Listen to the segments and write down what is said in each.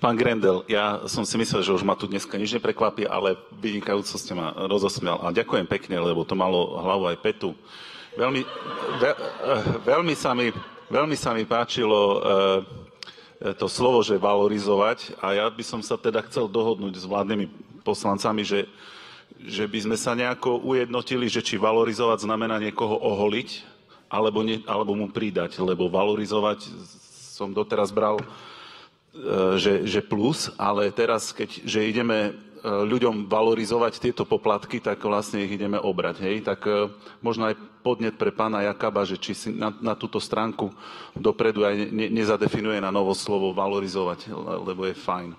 Pán Grendel, ja som si myslel, že už ma tu dneska nič neprekvapí, ale vynikajúco ste ma rozosmial. A ďakujem pekne, lebo to malo hlavu aj petu. Veľmi sa mi páčilo to slovo, že valorizovať. A ja by som sa teda chcel dohodnúť s vládnymi poslancami, že by sme sa nejako ujednotili, že či valorizovať znamená niekoho oholiť, alebo mu pridať. Lebo valorizovať som doteraz bral, že plus, ale teraz, že ideme ľuďom valorizovať tieto poplatky, tak vlastne ich ideme obrať. Hej? Tak možno aj podnet pre pána Jakaba, že či si na túto stránku dopredu aj nezadefinuje na novo slovo valorizovať, lebo je fajn.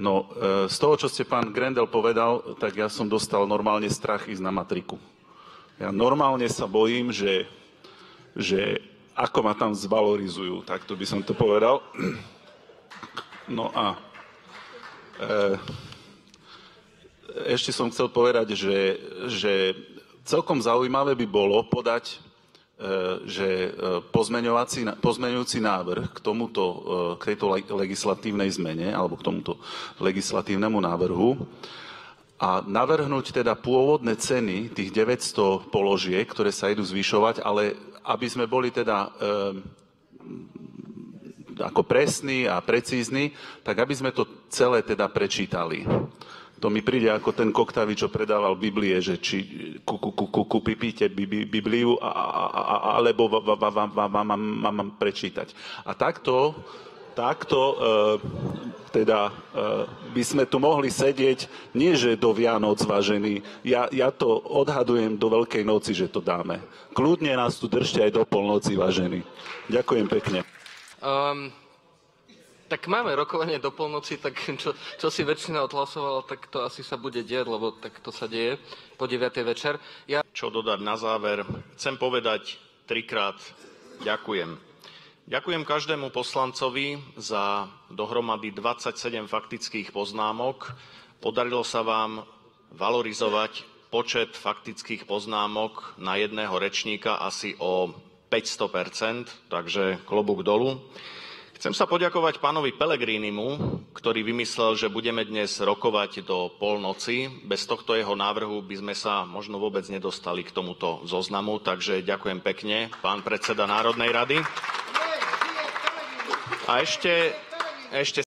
No, z toho, čo ste pán Grendel povedal, tak ja som dostal normálne strach ísť na matriku. Ja normálne sa bojím, že ako ma tam zvalorizujú, takto by som to povedal. No a ešte som chcel povedať, že celkom zaujímavé by bolo podať že pozmeňujúci návrh k tejto legislatívnej zmene alebo k tomuto legislatívnemu návrhu a navrhnúť teda pôvodné ceny tých 900 položiek, ktoré sa idú zvyšovať, ale aby sme boli teda ako presní a precízni, tak aby sme to celé teda prečítali. To mi príde ako ten Koktavi, čo predával Biblie, že či kúpite Bibliu, alebo vám mám prečítať. A takto teda by sme tu mohli sedieť, nie že do Vianoc, vážení. Ja to odhadujem do Veľkej noci, že to dáme. Kľudne nás tu držte aj do polnoci, vážení. Ďakujem pekne. Tak máme rokovanie do polnoci, tak čo si väčšina odhlasovala, tak to asi sa bude diať, lebo tak to sa deje po 9. večer. Čo dodať na záver? Chcem povedať 3-krát ďakujem. Ďakujem každému poslancovi za dohromady 27 faktických poznámok. Podarilo sa vám valorizovať počet faktických poznámok na jedného rečníka asi o 500%, takže klobúk dolu. Chcem sa poďakovať pánovi Pellegrinimu, ktorý vymyslel, že budeme dnes rokovať do polnoci. Bez tohto jeho návrhu by sme sa možno vôbec nedostali k tomuto zoznamu, takže ďakujem pekne, pán predseda Národnej rady. A ešte